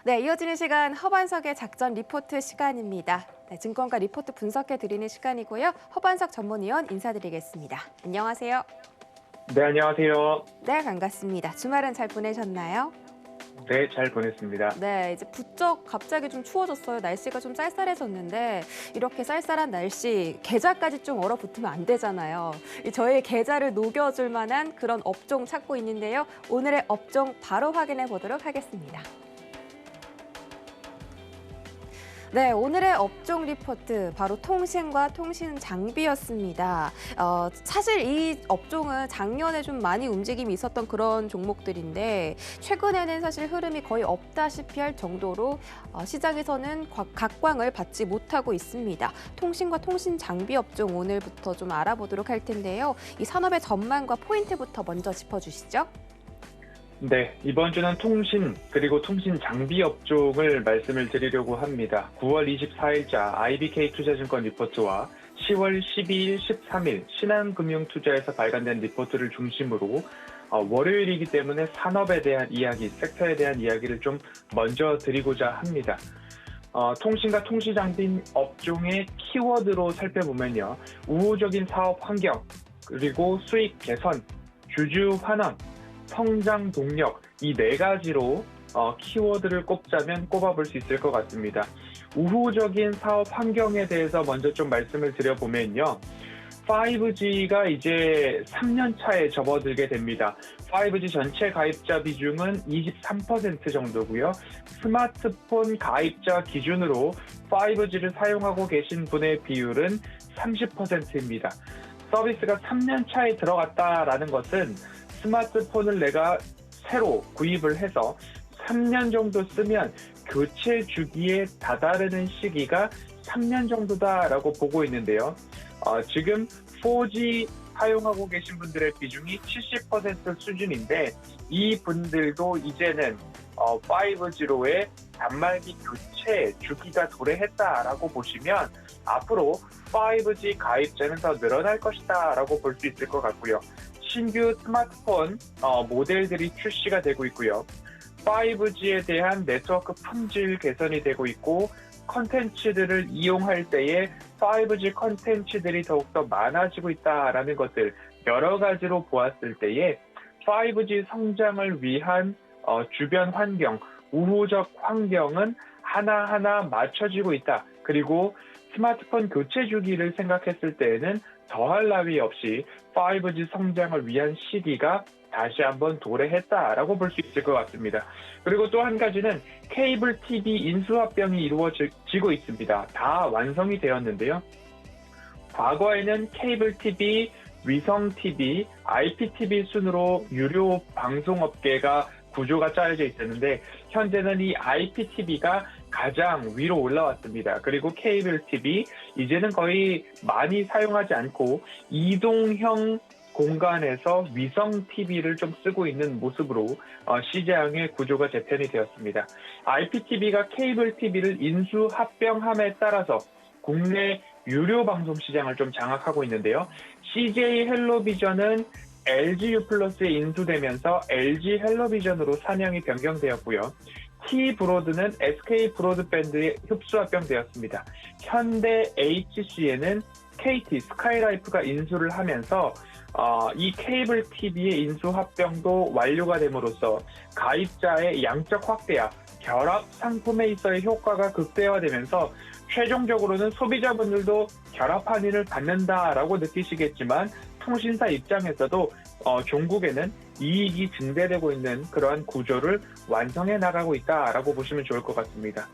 네, 이어지는 시간 허반석의 작전 리포트 시간입니다. 네, 증권가 리포트 분석해 드리는 시간이고요. 허반석 전문위원 인사드리겠습니다. 안녕하세요. 네, 안녕하세요. 네, 반갑습니다. 주말은 잘 보내셨나요? 네, 잘 보냈습니다. 네, 이제 부쩍 갑자기 좀 추워졌어요. 날씨가 좀 쌀쌀해졌는데 이렇게 쌀쌀한 날씨 계좌까지 좀 얼어붙으면 안 되잖아요. 저희의 계좌를 녹여줄 만한 그런 업종 찾고 있는데요. 오늘의 업종 바로 확인해 보도록 하겠습니다. 네, 오늘의 업종 리포트 바로 통신과 통신 장비였습니다. 사실 이 업종은 작년에 좀 많이 움직임이 있었던 그런 종목들인데 최근에는 사실 흐름이 거의 없다시피 할 정도로 시장에서는 각광을 받지 못하고 있습니다. 통신과 통신 장비 업종 오늘부터 좀 알아보도록 할 텐데요. 이 산업의 전망과 포인트부터 먼저 짚어주시죠. 네, 이번 주는 통신 그리고 통신 장비 업종을 말씀을 드리려고 합니다. 9월 24일자 IBK 투자증권 리포트와 10월 12일, 13일 신한금융투자에서 발간된 리포트를 중심으로 월요일이기 때문에 산업에 대한 이야기, 섹터에 대한 이야기를 좀 먼저 드리고자 합니다. 통신과 통신장비 업종의 키워드로 살펴보면요. 우호적인 사업 환경, 그리고 수익 개선, 주주 환원, 성장 동력, 이 네 가지로 키워드를 꼽아볼 수 있을 것 같습니다. 우호적인 사업 환경에 대해서 먼저 좀 말씀을 드려보면요. 5G가 이제 3년 차에 접어들게 됩니다. 5G 전체 가입자 비중은 23% 정도고요. 스마트폰 가입자 기준으로 5G를 사용하고 계신 분의 비율은 30%입니다. 서비스가 3년 차에 들어갔다라는 것은 스마트폰을 내가 새로 구입을 해서 3년 정도 쓰면 교체 주기에 다다르는 시기가 3년 정도다라고 보고 있는데요. 지금 4G 사용하고 계신 분들의 비중이 70% 수준인데 이 분들도 이제는 5G로의 단말기 교체 주기가 도래했다라고 보시면 앞으로 5G 가입자는 더 늘어날 것이다라고 볼 수 있을 것 같고요. 신규 스마트폰 모델들이 출시가 되고 있고요. 5G에 대한 네트워크 품질 개선이 되고 있고 컨텐츠들을 이용할 때에 5G 컨텐츠들이 더욱더 많아지고 있다라는 것들 여러 가지로 보았을 때에 5G 성장을 위한 주변 환경, 우호적 환경은 하나하나 맞춰지고 있다. 그리고 스마트폰 교체 주기를 생각했을 때에는 더할 나위 없이 5G 성장을 위한 시기가 다시 한번 도래했다라고 볼 수 있을 것 같습니다. 그리고 또 한 가지는 케이블 TV 인수합병이 이루어지고 있습니다. 다 완성이 되었는데요. 과거에는 케이블 TV, 위성 TV, IPTV 순으로 유료 방송업계가 구조가 짜여져 있었는데 현재는 이 IPTV가 가장 위로 올라왔습니다. 그리고 케이블 TV 이제는 거의 많이 사용하지 않고 이동형 공간에서 위성 TV를 좀 쓰고 있는 모습으로 시장의 구조가 재편이 되었습니다. IPTV가 케이블 TV를 인수합병함에 따라서 국내 유료 방송 시장을 좀 장악하고 있는데요. CJ 헬로비전은 LGU 플러스에 인수되면서 LG 헬로비전으로 사냥이 변경되었고요. T브로드는 SK 브로드밴드에 흡수합병되었습니다. 현대 HC에는 KT 스카이라이프가 인수를 하면서 이 케이블 TV의 인수 합병도 완료가 됨으로써 가입자의 양적 확대와 결합 상품에 있어의 효과가 극대화되면서 최종적으로는 소비자분들도 결합 할인을 받는다라고 느끼시겠지만 통신사 입장에서도 종국에는 이익이 증대되고 있는 그러한 구조를 완성해 나가고 있다라고 보시면 좋을 것 같습니다.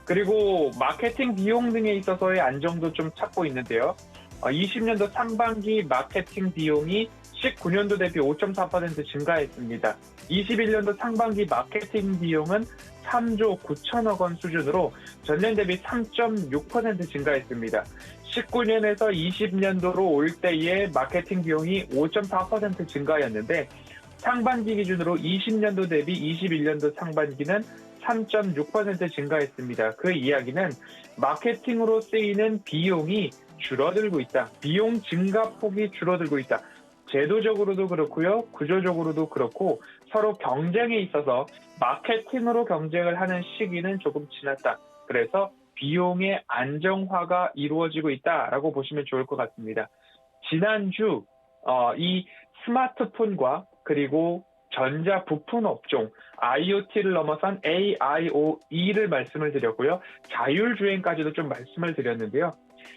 그리고 마케팅 비용 등에 있어서의 안정도 좀 찾고 있는데요. 20년도 상반기 마케팅 비용이 19년도 대비 5.4% 증가했습니다. 21년도 상반기 마케팅 비용은 3조 9천억 원 수준으로 전년 대비 3.6% 증가했습니다. 19년에서 20년도로 올 때의 마케팅 비용이 5.4% 증가였는데 상반기 기준으로 20년도 대비 21년도 상반기는 3.6% 증가했습니다. 그 이야기는 마케팅으로 쓰이는 비용이 줄어들고 있다. 비용 증가폭이 줄어들고 있다. 제도적으로도 그렇고요, 구조적으로도 그렇고 서로 경쟁에 있어서 마케팅으로 경쟁을 하는 시기는 조금 지났다. 그래서 비용의 안정화가 이루어지고 있다라고 보시면 좋을 것 같습니다. 지난주 이 스마트폰과 그리고 전자 부품 업종, IoT를 넘어선 AIoE를 말씀을 드렸고요. 자율주행까지도 좀 말씀을 드렸는데요.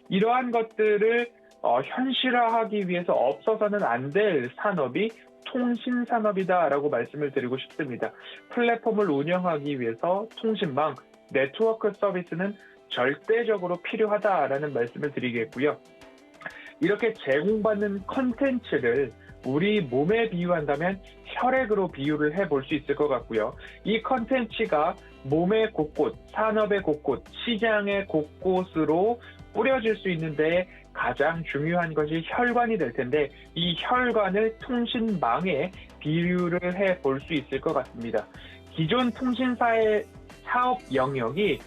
이러한 것들을 현실화하기 위해서 없어서는 안 될 산업이 통신산업이다라고 말씀을 드리고 싶습니다. 플랫폼을 운영하기 위해서 통신망, 네트워크 서비스는 절대적으로 필요하다라는 말씀을 드리겠고요. 이렇게 제공받는 컨텐츠를 우리 몸에 비유한다면 혈액으로 비유를 해볼 수 있을 것 같고요. 이 컨텐츠가 몸의 곳곳, 산업의 곳곳, 시장의 곳곳으로 뿌려질 수 있는데 가장 중요한 것이 혈관이 될 텐데 이 혈관을 통신망에 비유를 해볼 수 있을 것 같습니다. 기존 통신사의 사업 영역이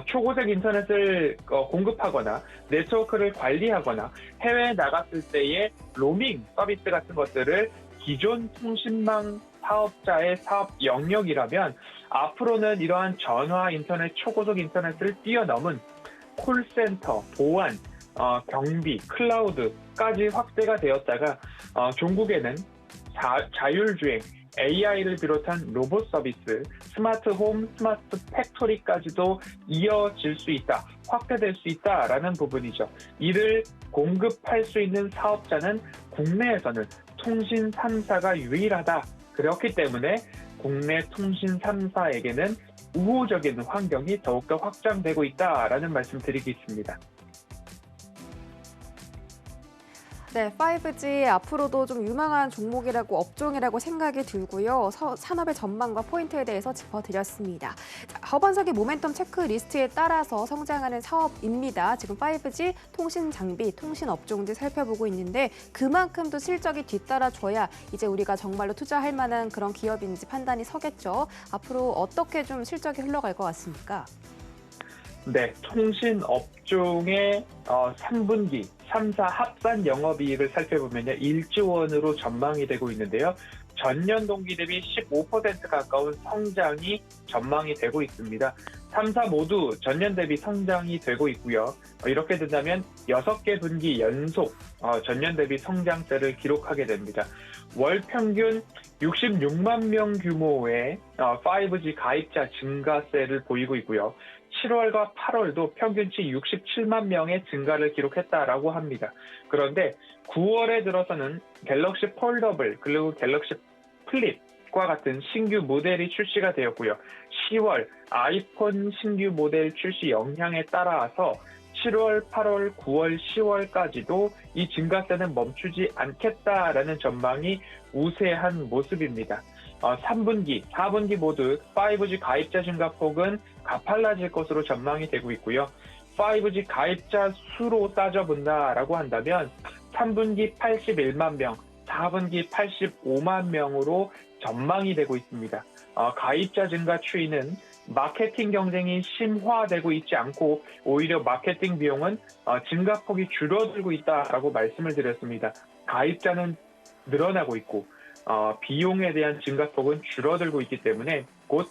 초고속 인터넷을 공급하거나 네트워크를 관리하거나 해외에 나갔을 때의 로밍 서비스 같은 것들을 기존 통신망 사업자의 사업 영역이라면 앞으로는 이러한 전화 인터넷, 초고속 인터넷을 뛰어넘은 콜센터, 보안, 경비, 클라우드까지 확대가 되었다가 종국에는 자율주행, AI를 비롯한 로봇 서비스, 스마트 홈, 스마트 팩토리까지도 이어질 수 있다, 확대될 수 있다라는 부분이죠. 이를 공급할 수 있는 사업자는 국내에서는 통신 3사가 유일하다. 그렇기 때문에 국내 통신 3사에게는 우호적인 환경이 더욱더 확장되고 있다라는 말씀 드리겠습니다. 네, 5G 앞으로도 좀 유망한 종목이라고 업종이라고 생각이 들고요. 산업의 전망과 포인트에 대해서 짚어드렸습니다. 자, 하반기 모멘텀 체크리스트에 따라서 성장하는 사업입니다. 지금 5G 통신 장비, 통신 업종들 살펴보고 있는데 그만큼도 실적이 뒤따라줘야 이제 우리가 정말로 투자할 만한 그런 기업인지 판단이 서겠죠. 앞으로 어떻게 좀 실적이 흘러갈 것 같습니까? 네, 통신 업종의 3분기, 3사 합산 영업이익을 살펴보면요. 1조 원으로 전망이 되고 있는데요. 전년 동기 대비 15% 가까운 성장이 전망이 되고 있습니다. 3사 모두 전년 대비 성장이 되고 있고요. 이렇게 된다면 6개 분기 연속 전년 대비 성장세를 기록하게 됩니다. 월 평균 66만 명 규모의 5G 가입자 증가세를 보이고 있고요. 7월과 8월도 평균치 67만 명의 증가를 기록했다라고 합니다. 그런데 9월에 들어서는 갤럭시 폴더블 그리고 갤럭시 플립과 같은 신규 모델이 출시가 되었고요. 10월 아이폰 신규 모델 출시 영향에 따라서 7월, 8월, 9월, 10월까지도 이 증가세는 멈추지 않겠다라는 전망이 우세한 모습입니다. 3분기, 4분기 모두 5G 가입자 증가폭은 가팔라질 것으로 전망이 되고 있고요. 5G 가입자 수로 따져본다라고 한다면 3분기 81만 명, 4분기 85만 명으로 전망이 되고 있습니다. 가입자 증가 추이는 마케팅 경쟁이 심화되고 있지 않고 오히려 마케팅 비용은 증가폭이 줄어들고 있다라고 말씀을 드렸습니다. 가입자는 늘어나고 있고 비용에 대한 증가폭은 줄어들고 있기 때문에 곧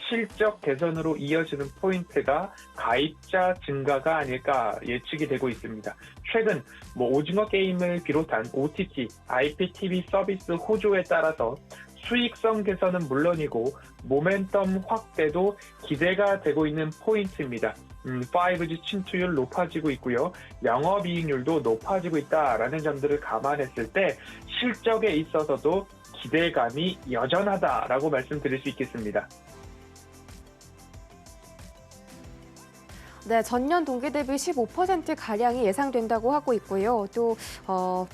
실적 개선으로 이어지는 포인트가 가입자 증가가 아닐까 예측이 되고 있습니다. 최근 오징어 게임을 비롯한 OTT, IPTV 서비스 호조에 따라서 수익성 개선은 물론이고 모멘텀 확대도 기대가 되고 있는 포인트입니다. 5G 침투율 높아지고 있고요. 영업이익률도 높아지고 있다라는 점들을 감안했을 때 실적에 있어서도 기대감이 여전하다라고 말씀드릴 수 있겠습니다. 네, 전년 동기 대비 15%가량이 예상된다고 하고 있고요. 또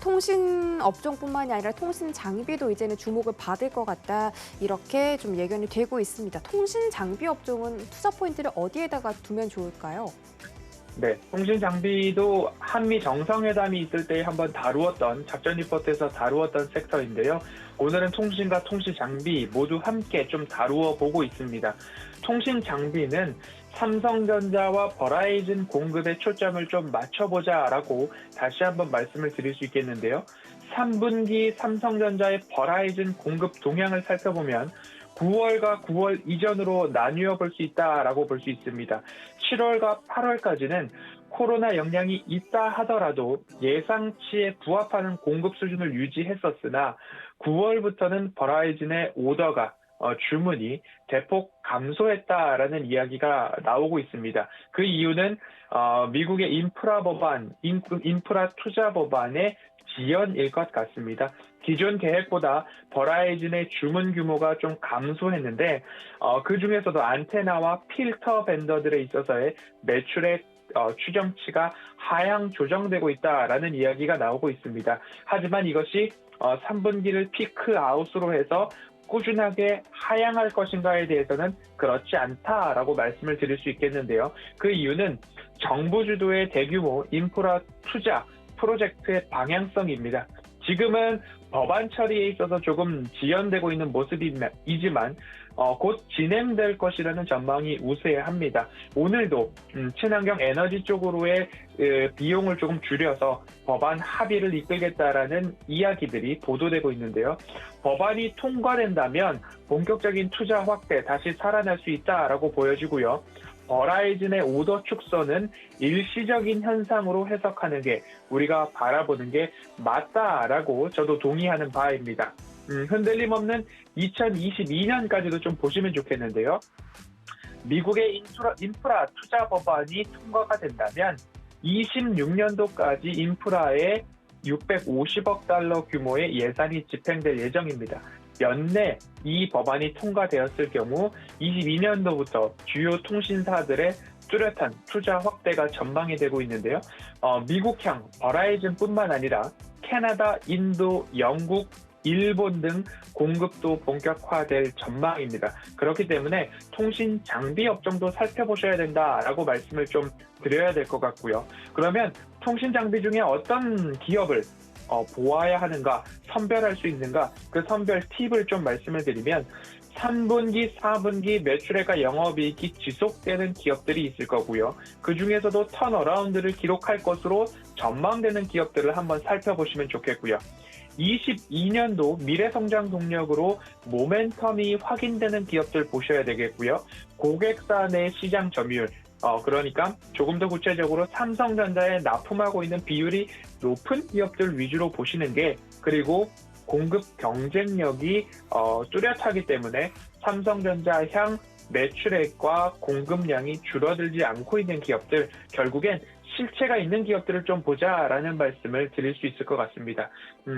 통신 업종뿐만이 아니라 통신 장비도 이제는 주목을 받을 것 같다. 이렇게 좀 예견이 되고 있습니다. 통신 장비 업종은 투자 포인트를 어디에다가 두면 좋을까요? 네, 통신 장비도 한미 정상회담이 있을 때 한번 다루었던 작전 리포트에서 다루었던 섹터인데요. 오늘은 통신과 통신 장비 모두 함께 좀 다루어 보고 있습니다. 통신 장비는 삼성전자와 버라이즌 공급에 초점을 좀 맞춰보자라고 다시 한번 말씀을 드릴 수 있겠는데요. 3분기 삼성전자의 버라이즌 공급 동향을 살펴보면 9월과 9월 이전으로 나뉘어 볼 수 있다라고 볼 수 있습니다. 7월과 8월까지는 코로나 영향이 있다 하더라도 예상치에 부합하는 공급 수준을 유지했었으나 9월부터는 버라이즌의 오더가 주문이 대폭 감소했다라는 이야기가 나오고 있습니다. 그 이유는 미국의 인프라 투자 법안의 지연일 것 같습니다. 기존 계획보다 버라이즌의 주문 규모가 좀 감소했는데 그 중에서도 안테나와 필터 벤더들에 있어서의 매출의 추정치가 하향 조정되고 있다라는 이야기가 나오고 있습니다. 하지만 이것이 3분기를 피크 아웃으로 해서 꾸준하게 하향할 것인가에 대해서는 그렇지 않다라고 말씀을 드릴 수 있겠는데요. 그 이유는 정부 주도의 대규모 인프라 투자 프로젝트의 방향성입니다. 지금은 법안 처리에 있어서 조금 지연되고 있는 모습이지만 곧 진행될 것이라는 전망이 우세합니다. 오늘도 친환경 에너지 쪽으로의 비용을 조금 줄여서 법안 합의를 이끌겠다라는 이야기들이 보도되고 있는데요. 법안이 통과된다면 본격적인 투자 확대 다시 살아날 수 있다라고 보여지고요. 버라이즌의 오더 축소는 일시적인 현상으로 해석하는 게 우리가 바라보는 게 맞다라고 저도 동의하는 바입니다. 흔들림 없는 2022년까지도 좀 보시면 좋겠는데요. 미국의 인프라 투자 법안이 통과가 된다면 26년도까지 인프라에 650억 달러 규모의 예산이 집행될 예정입니다. 연내 이 법안이 통과되었을 경우 22년도부터 주요 통신사들의 뚜렷한 투자 확대가 전망이 되고 있는데요. 미국형 버라이즌뿐만 아니라 캐나다, 인도, 영국, 일본 등 공급도 본격화될 전망입니다. 그렇기 때문에 통신 장비 업종도 살펴보셔야 된다라고 말씀을 좀 드려야 될 것 같고요. 그러면 통신 장비 중에 어떤 기업을 보아야 하는가, 선별할 수 있는가, 그 선별 팁을 좀 말씀을 드리면 3분기, 4분기 매출액과 영업이익이 지속되는 기업들이 있을 거고요. 그 중에서도 턴어라운드를 기록할 것으로 전망되는 기업들을 한번 살펴보시면 좋겠고요. 22년도 미래성장 동력으로 모멘텀이 확인되는 기업들 보셔야 되겠고요. 고객사 내 시장 점유율, 그러니까 조금 더 구체적으로 삼성전자에 납품하고 있는 비율이 높은 기업들 위주로 보시는 게, 그리고 공급 경쟁력이 뚜렷하기 때문에 삼성전자 향 매출액과 공급량이 줄어들지 않고 있는 기업들, 결국엔 실체가 있는 기업들을 좀 보자라는 말씀을 드릴 수 있을 것 같습니다.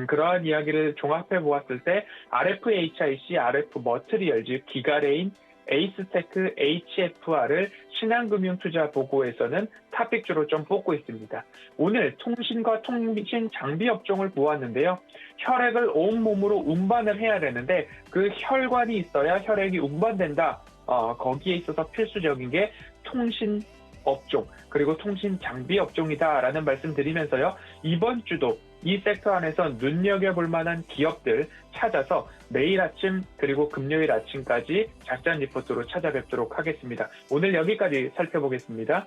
그러한 이야기를 종합해 보았을 때 RFHIC, RF머트리얼즈, 기가레인, 에이스테크, HFR을 신한금융투자 보고에서는 탑픽주로 좀 뽑고 있습니다. 오늘 통신과 통신 장비 업종을 보았는데요. 혈액을 온몸으로 운반을 해야 되는데 그 혈관이 있어야 혈액이 운반된다. 거기에 있어서 필수적인 게 통신 업종, 그리고 통신 장비 업종이다라는 말씀 드리면서요. 이번 주도 이 섹터 안에서 눈여겨볼 만한 기업들 찾아서 내일 아침 그리고 금요일 아침까지 작전 리포트로 찾아뵙도록 하겠습니다. 오늘 여기까지 살펴보겠습니다.